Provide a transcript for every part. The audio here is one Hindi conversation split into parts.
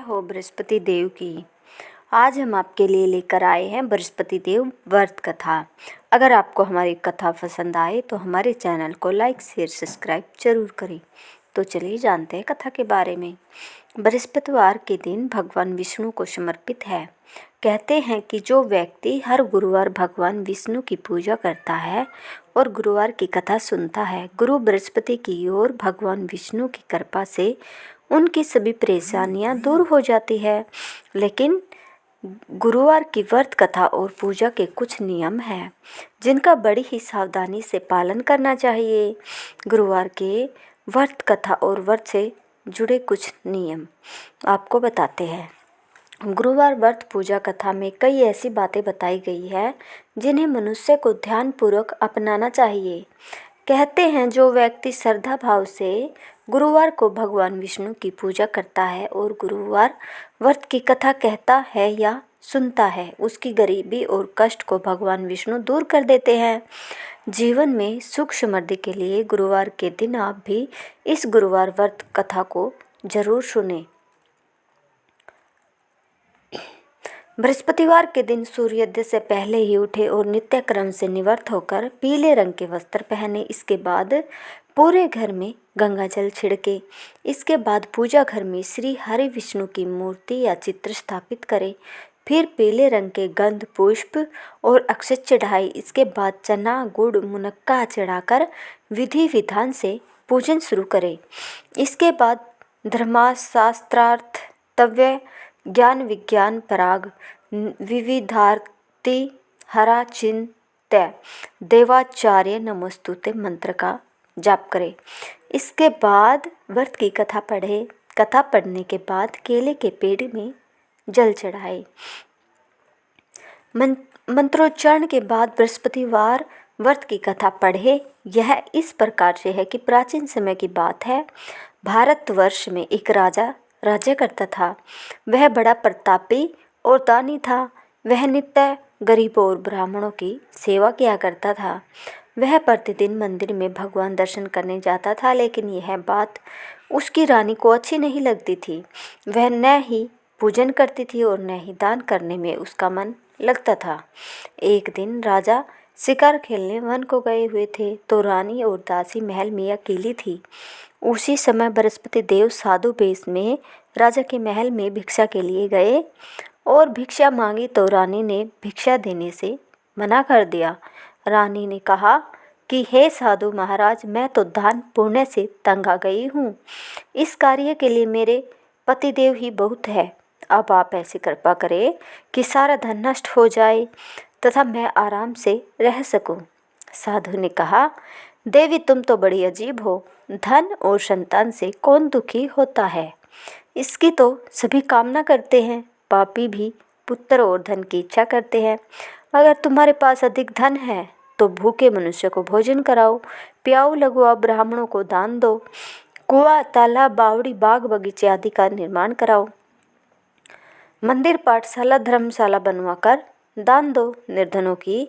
हो बृहस्पति देव की। आज हम आपके लिए लेकर आए हैं बृहस्पति देव व्रत कथा। अगर आपको हमारी कथा पसंद आए तो हमारे चैनल को लाइक शेयर सब्सक्राइब जरूर करें। तो चलिए जानते हैं कथा के बारे में। बृहस्पतिवार के दिन भगवान विष्णु को समर्पित है। कहते हैं कि जो व्यक्ति हर गुरुवार भगवान विष्णु की पूजा करता है और गुरुवार की कथा सुनता है, गुरु बृहस्पति की ओर भगवान विष्णु की कृपा से उनकी सभी परेशानियां दूर हो जाती है। लेकिन गुरुवार की व्रत कथा और पूजा के कुछ नियम हैं जिनका बड़ी ही सावधानी से पालन करना चाहिए। गुरुवार के व्रत कथा और व्रत से जुड़े कुछ नियम आपको बताते हैं। गुरुवार व्रत पूजा कथा में कई ऐसी बातें बताई गई है जिन्हें मनुष्य को ध्यानपूर्वक अपनाना चाहिए। कहते हैं जो व्यक्ति श्रद्धा भाव से गुरुवार को भगवान विष्णु की पूजा करता है और गुरुवार व्रत की कथा कहता है या सुनता है, उसकी गरीबी और कष्ट को भगवान विष्णु दूर कर देते हैं। जीवन में सुख समृद्धि के लिए गुरुवार के दिन आप भी इस गुरुवार व्रत कथा को जरूर सुने। बृहस्पतिवार के दिन सूर्योदय से पहले ही उठे और नित्य क्रम से निवृत्त होकर पीले रंग के वस्त्र पहने। इसके बाद पूरे घर में गंगा जल छिड़के। इसके बाद पूजा घर में श्री हरि विष्णु की मूर्ति या चित्र स्थापित करें। फिर पीले रंग के गंध पुष्प और अक्षत चढ़ाई। इसके बाद चना गुड़ मुनक्का चढ़ाकर विधि विधान से पूजन शुरू करें। इसके बाद धर्मशास्त्रार्थ तव्य ज्ञान विज्ञान पराग विविधार्ति हरा चिंत्य देवाचार्य नमोस्तुते मंत्र का जाप करें। इसके बाद व्रत की कथा पढ़े। कथा पढ़ने के बाद केले के पेड़ में जल चढ़ाए। मंत्रोच्चारण के बाद बृहस्पतिवार व्रत की कथा पढ़े। यह इस प्रकार से है कि प्राचीन समय की बात है। भारतवर्ष में एक राजा राज्य करता था। वह बड़ा प्रतापी और दानी था। वह नित्य गरीबों और ब्राह्मणों की सेवा किया करता था। वह प्रतिदिन मंदिर में भगवान दर्शन करने जाता था, लेकिन यह बात उसकी रानी को अच्छी नहीं लगती थी। वह न ही पूजन करती थी और न ही दान करने में उसका मन लगता था। एक दिन राजा शिकार खेलने वन को गए हुए थे तो रानी और दासी महल में अकेली थी। उसी समय बृहस्पति देव साधु वेश में राजा के महल में भिक्षा के लिए गए और भिक्षा मांगी तो रानी ने भिक्षा देने से मना कर दिया। रानी ने कहा कि हे साधु महाराज, मैं तो दान पुण्य से तंग आ गई हूँ। इस कार्य के लिए मेरे पतिदेव ही बहुत है। अब आप ऐसी कृपा करें कि सारा धन नष्ट हो जाए तथा मैं आराम से रह सकूं। साधु ने कहा, देवी तुम तो बड़ी अजीब हो। धन और संतान से कौन दुखी होता है? इसकी तो सभी कामना करते हैं। पापी भी पुत्र और धन की इच्छा करते हैं। अगर तुम्हारे पास अधिक धन है तो भूखे मनुष्य को भोजन कराओ, प्याऊ लघुआ ब्राह्मणों को दान दो, कुआं तालाब बावड़ी बाग बगीचे आदि का निर्माण कराओ, मंदिर पाठशाला धर्मशाला बनवाकर दान दो, निर्धनों की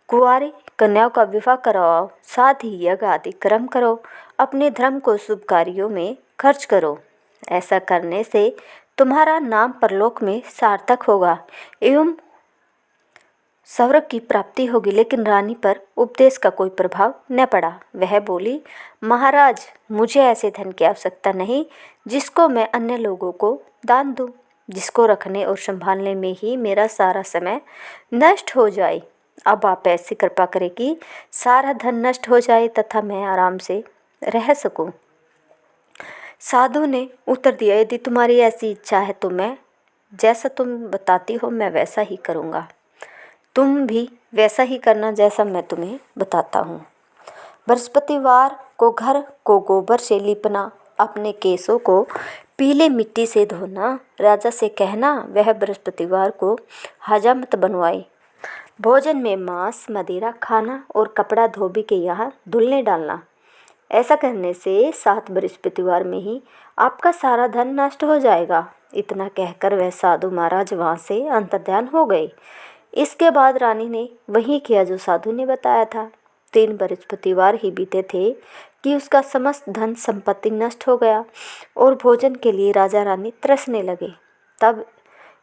कुंवारी कन्याओं का विवाह करवाओ, साथ ही यज्ञ आदि कर्म करो, अपने धर्म को शुभ कार्यों में खर्च करो। ऐसा करने से तुम्हारा नाम परलोक में सार्थक होगा एवं स्वर्ग की प्राप्ति होगी। लेकिन रानी पर उपदेश का कोई प्रभाव न पड़ा। वह बोली, महाराज, मुझे ऐसे धन की आवश्यकता नहीं जिसको मैं अन्य लोगों को दान दूं, जिसको रखने और संभालने में ही मेरा सारा समय नष्ट हो जाए। अब आप ऐसी कृपा करें कि सारा धन नष्ट हो जाए तथा मैं आराम से रह सकूं। साधु ने उत्तर दिया, यदि तुम्हारी ऐसी इच्छा है तो मैं जैसा तुम बताती हो मैं वैसा ही करूँगा। तुम भी वैसा ही करना जैसा मैं तुम्हें बताता हूँ। बृहस्पतिवार को घर को गोबर से लीपना, अपने केसों को पीले मिट्टी से धोना, राजा से कहना वह बृहस्पतिवार को हजामत बनवाए, भोजन में मांस मदिरा खाना और कपड़ा धोबी के यहाँ धुलने डालना। ऐसा करने से 7 बृहस्पतिवार में ही आपका सारा धन नष्ट हो जाएगा। इतना कहकर वह साधु महाराज वहाँ से अंतर्ध्यान हो गए। इसके बाद रानी ने वही किया जो साधु ने बताया था। 3 बृहस्पतिवार ही बीते थे कि उसका समस्त धन संपत्ति नष्ट हो गया और भोजन के लिए राजा रानी तरसने लगे। तब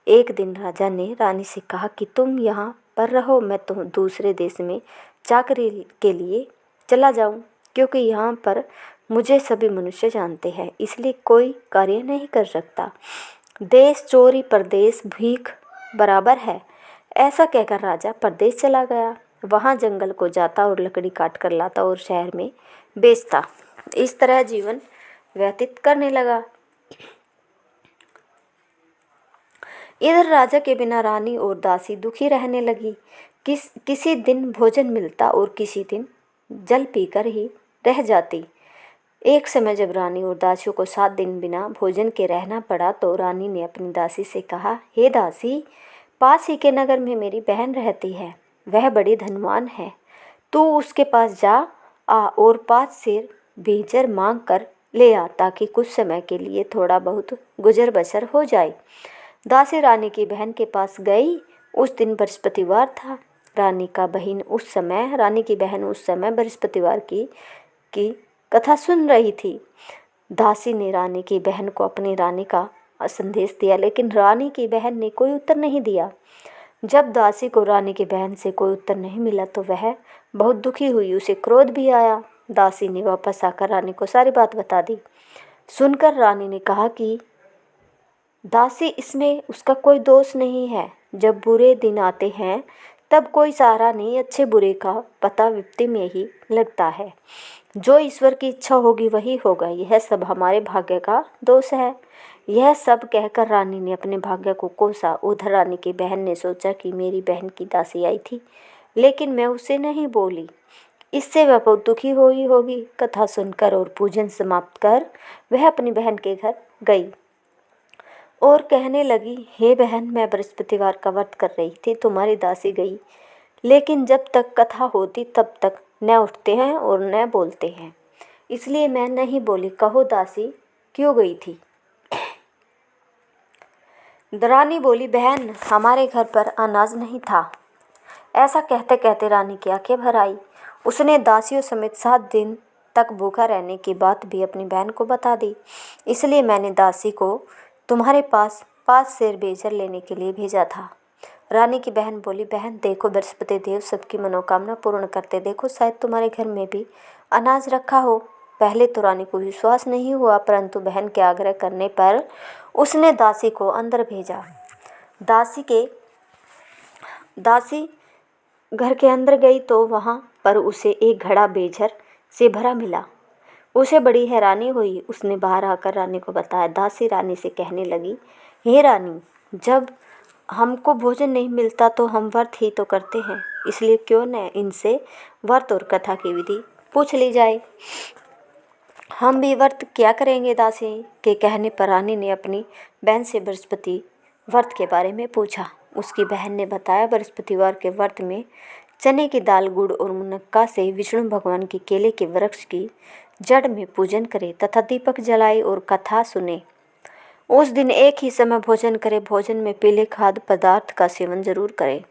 एक दिन राजा ने रानी से कहा कि तुम यहाँ पर रहो, मैं तो दूसरे देश में चाकरी के लिए चला जाऊँ, क्योंकि यहाँ पर मुझे सभी मनुष्य जानते हैं, इसलिए कोई कार्य नहीं कर सकता। देश चोरी परदेश भीख बराबर है। ऐसा कहकर राजा परदेश चला गया। वहाँ जंगल को जाता और लकड़ी काट कर लाता और शहर में बेचता। इस तरह जीवन व्यतीत करने लगा। इधर राजा के बिना रानी और दासी दुखी रहने लगी। किसी दिन भोजन मिलता और किसी दिन जल पीकर ही रह जाती। एक समय जब रानी और दासियों को 7 दिन बिना भोजन के रहना पड़ा तो रानी ने अपनी दासी से कहा, हे दासी, पास ही के नगर में मेरी बहन रहती है, वह बड़ी धनवान है, तू उसके पास जा आ और 5 सेर बेजर मांग कर ले आ, ताकि कुछ समय के लिए थोड़ा बहुत गुजर बसर हो जाए। दासी रानी की बहन के पास गई। उस दिन बृहस्पतिवार था। रानी की बहन उस समय बृहस्पतिवार की कथा सुन रही थी। दासी ने रानी की बहन को अपनी रानी का संदेश दिया, लेकिन रानी की बहन ने कोई उत्तर नहीं दिया। जब दासी को रानी की बहन से कोई उत्तर नहीं मिला तो वह बहुत दुखी हुई, उसे क्रोध भी आया। दासी ने वापस आकर रानी को सारी बात बता दी। सुनकर रानी ने कहा कि दासी, इसमें उसका कोई दोष नहीं है। जब बुरे दिन आते हैं तब कोई सहारा नहीं, अच्छे बुरे का पता विपत्ति में ही लगता है। जो ईश्वर की इच्छा होगी वही होगा, यह सब हमारे भाग्य का दोष है। यह सब कहकर रानी ने अपने भाग्य को कोसा। उधर रानी की बहन ने सोचा कि मेरी बहन की दासी आई थी, लेकिन मैं उसे नहीं बोली, इससे वह बहुत दुखी हुई होगी। कथा सुनकर और पूजन समाप्त कर वह अपनी बहन के घर गई और कहने लगी, हे बहन, मैं बृहस्पतिवार का व्रत कर रही थी, तुम्हारी दासी गई, लेकिन जब तक कथा होती तब तक न उठते हैं और न बोलते हैं, इसलिए मैं नहीं बोली। कहो दासी, क्यों गई थी? रानी बोली, बहन, हमारे घर पर अनाज नहीं था। ऐसा कहते कहते रानी की आंखें भर आई। उसने दासियों समेत 7 दिन तक भूखा रहने की बात भी अपनी बहन को बता दी। इसलिए मैंने दासी को तुम्हारे पास 5 सेर बेजर लेने के लिए भेजा था। रानी की बहन बोली, बहन देखो, बृहस्पति देव सबकी मनोकामना पूर्ण करते, देखो शायद तुम्हारे घर में भी अनाज रखा हो। पहले तो रानी को विश्वास नहीं हुआ, परंतु बहन के आग्रह करने पर उसने दासी को अंदर भेजा। दासी घर के अंदर गई तो वहाँ पर उसे एक घड़ा बेजर से भरा मिला। उसे बड़ी हैरानी हुई। उसने बाहर आकर रानी को बताया। दासी रानी से कहने लगी, हे रानी, जब हमको भोजन नहीं मिलता तो हम व्रत ही तो करते हैं, इसलिए क्यों न इनसे व्रत और कथा की विधि पूछ ली जाए। हम भी व्रत क्या करेंगे। दासी के कहने पर रानी ने अपनी बहन से बृहस्पति व्रत के बारे में पूछा। उसकी बहन ने बताया, बृहस्पतिवार के व्रत में चने की दाल, गुड़ और मुनक्का से विष्णु भगवान की केले के वृक्ष की जड़ में पूजन करे तथा दीपक जलाए और कथा सुने। उस दिन एक ही समय भोजन करे। भोजन में पीले खाद्य पदार्थ का सेवन जरूर करे।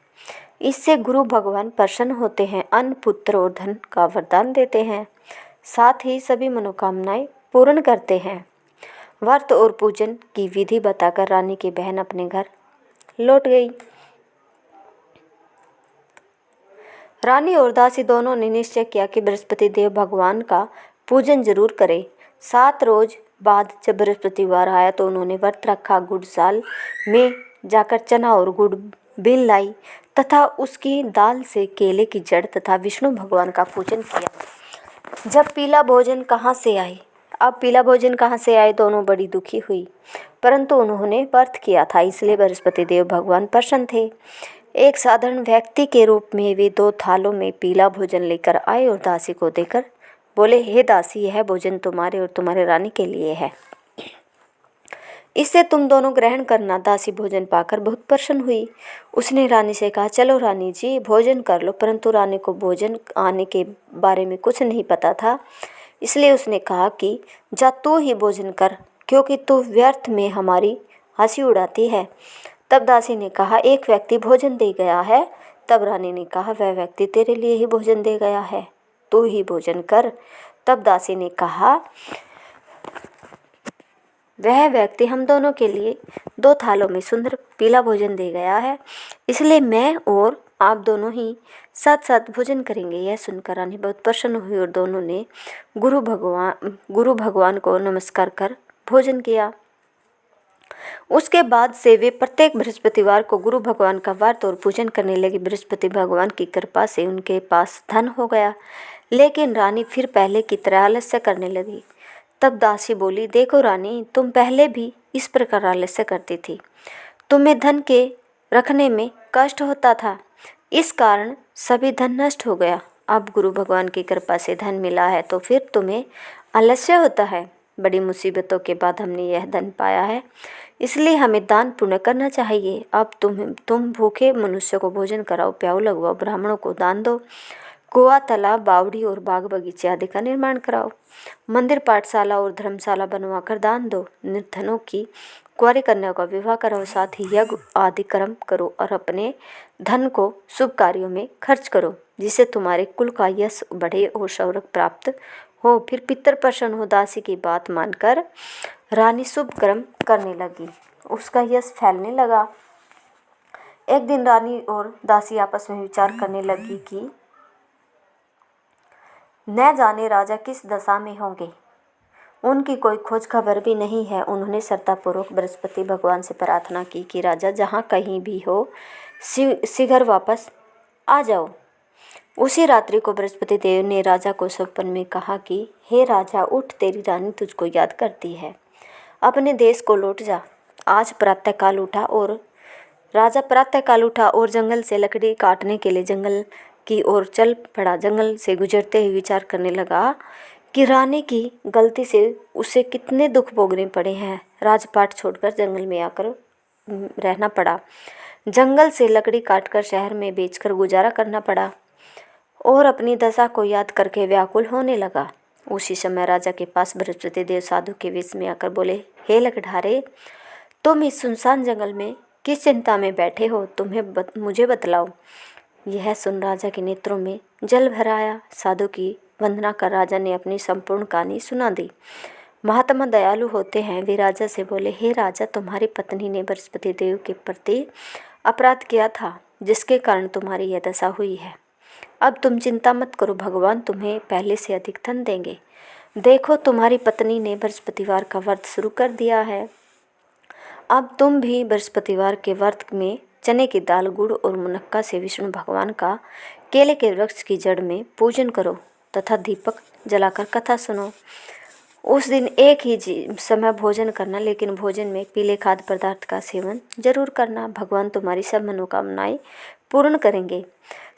इससे गुरु भगवान प्रसन्न होते हैं, अन्न, पुत्र और धन का वरदान देते हैं, साथ ही सभी मनोकामनाएं पूर्ण करते हैं। व्रत और पूजन की विधि बताकर रानी की बहन अपने घर लौट गई। रानी और दासी दोनों ने निश्चय किया कि बृहस्पति देव भगवान का पूजन जरूर करें। 7 रोज बाद जब बृहस्पतिवार आया तो उन्होंने व्रत रखा। गुड़साल में जाकर चना और गुड़ बीन लाई तथा उसकी दाल से केले की जड़ तथा विष्णु भगवान का पूजन किया। जब पीला भोजन कहाँ से आए, दोनों बड़ी दुखी हुई, परंतु उन्होंने व्रत किया था, इसलिए बृहस्पति देव भगवान प्रसन्न थे। एक साधारण व्यक्ति के रूप में वे 2 थालों में पीला भोजन लेकर आए और दासी को देकर बोले, हे दासी, यह भोजन तुम्हारे और तुम्हारे रानी के लिए है, इससे तुम दोनों ग्रहण करना। दासी भोजन पाकर बहुत प्रसन्न हुई। उसने रानी से कहा, चलो रानी जी, भोजन कर लो। परंतु रानी को भोजन आने के बारे में कुछ नहीं पता था, इसलिए उसने कहा कि जा तू ही भोजन कर, क्योंकि तू व्यर्थ में हमारी हंसी उड़ाती है। तब दासी ने कहा, एक व्यक्ति भोजन दे गया है। तब रानी ने कहा, वह व्यक्ति तेरे लिए ही भोजन दे गया है, तू ही भोजन कर। तब दासी ने कहा, वह व्यक्ति हम दोनों के लिए 2 थालों में सुंदर पीला भोजन दे गया है, इसलिए मैं और आप दोनों ही साथ साथ भोजन करेंगे। यह सुनकर रानी बहुत प्रसन्न हुई और दोनों ने गुरु भगवान को नमस्कार कर भोजन किया। उसके बाद से वे प्रत्येक बृहस्पतिवार को गुरु भगवान का व्रत और पूजन करने लगे। बृहस्पति भगवान की कृपा से उनके पास धन हो गया, लेकिन रानी फिर पहले की तरह आलस्य करने लगी। तब दासी बोली, देखो रानी, तुम पहले भी इस प्रकार आलस्य करती थी, तुम्हें धन के रखने में कष्ट होता था, इस कारण सभी धन नष्ट हो गया। अब गुरु भगवान की कृपा से धन मिला है तो फिर तुम्हें आलस्य होता है। बड़ी मुसीबतों के बाद हमने यह धन पाया है, इसलिए हमें दान पुण्य करना चाहिए। अब तुम भूखे मनुष्य को भोजन कराओ, प्याऊ लगवाओ, ब्राह्मणों को दान दो, कुआं, तालाब, बावड़ी और बाग बगीचे आदि का निर्माण कराओ, मंदिर, पाठशाला और धर्मशाला बनवाकर दान दो, निर्धनों की कुंवारी कन्या का विवाह कराओ, साथ ही यज्ञ आदि कर्म करो और अपने धन को शुभ कार्यों में खर्च करो, जिससे तुम्हारे कुल का यश बढ़े और शौर्य प्राप्त हो। फिर पितर प्रसन्न हो। दासी की बात मानकर रानी शुभ कर्म करने लगी, उसका यश फैलने लगा। एक दिन रानी और दासी आपस में विचार करने लगी कि न जाने राजा किस दशा में होंगे, उनकी कोई खोज खबर भी नहीं है। उन्होंने श्रद्धापूर्वक बृहस्पति भगवान से प्रार्थना की कि राजा जहाँ कहीं भी हो शीघ्र वापस आ जाओ। उसी रात्रि को बृहस्पति देव ने राजा को स्वप्न में कहा कि हे राजा, उठ, तेरी रानी तुझको याद करती है, अपने देश को लौट जा। आज प्रातःकाल उठा और राजा प्रातःकाल उठा और जंगल से लकड़ी काटने के लिए जंगल की ओर चल पड़ा। जंगल से गुजरते हुए विचार करने लगा कि रानी की गलती से उसे कितने दुख भोगने पड़े हैं। राजपाट छोड़कर जंगल में आकर रहना पड़ा, जंगल से लकड़ी काटकर शहर में बेचकर गुजारा करना पड़ा और अपनी दशा को याद करके व्याकुल होने लगा। उसी समय राजा के पास बृहस्पति देव साधु के वेश में आकर बोले, हे लकड़हारे, तुम इस सुनसान जंगल में किस चिंता में बैठे हो, मुझे बतलाओ। यह सुन राजा के नेत्रों में जल भर आया। साधु की वंदना कर राजा ने अपनी संपूर्ण कहानी सुना दी। महात्मा दयालु होते हैं। वे राजा से बोले, हे राजा, तुम्हारी पत्नी ने बृहस्पति देव के प्रति अपराध किया था, जिसके कारण तुम्हारी यह दशा हुई है। अब तुम चिंता मत करो, भगवान तुम्हें पहले से अधिक धन देंगे। देखो, तुम्हारी पत्नी ने बृहस्पतिवार का व्रत शुरू कर दिया है। अब तुम भी बृहस्पतिवार के व्रत में चने की दाल, गुड़ और मुनक्का से विष्णु भगवान का केले के वृक्ष की जड़ में पूजन करो तथा दीपक जलाकर कथा सुनो। उस दिन एक ही समय भोजन करना, लेकिन भोजन में पीले खाद्य पदार्थ का सेवन जरूर करना। भगवान तुम्हारी सब मनोकामनाएं पूर्ण करेंगे।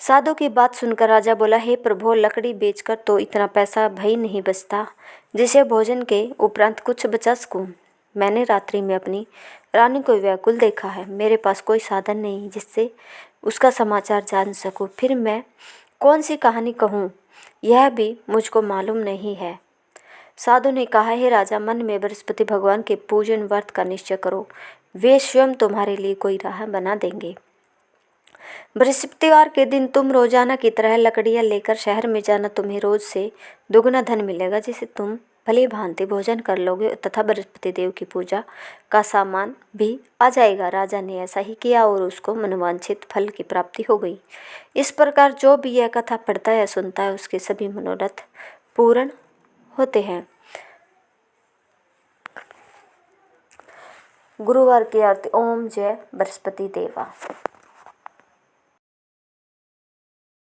साधु की बात सुनकर राजा बोला, हे प्रभु, लकड़ी बेचकर तो इतना पैसा भई नहीं बचता जिसे भोजन के उपरांत कुछ बचा सकूं। मैंने रात्रि में अपनी रानी को व्याकुल देखा है। मेरे पास कोई साधन नहीं जिससे उसका समाचार जान सकूं। फिर मैं कौन सी कहानी कहूँ, यह भी मुझको मालूम नहीं है। साधु ने कहा, हे राजा, मन में बृहस्पति भगवान के पूजन व्रत का निश्चय करो, वे स्वयं तुम्हारे लिए कोई राह बना देंगे। बृहस्पतिवार के दिन तुम रोजाना की तरह लकड़ियाँ लेकर शहर में जाना। तुम्हें रोज से दुगना धन मिलेगा, जिसे तुम भली भांति भोजन कर लोगे तथा बृहस्पति देव की पूजा का सामान भी आ जाएगा। राजा ने ऐसा ही किया और उसको मनोवांछित फल की प्राप्ति हो गई। इस प्रकार जो भी यह कथा पढ़ता है, सुनता है, उसके सभी मनोरथ पूर्ण होते हैं। गुरुवार की आरती। ओम जय बृहस्पति देवा।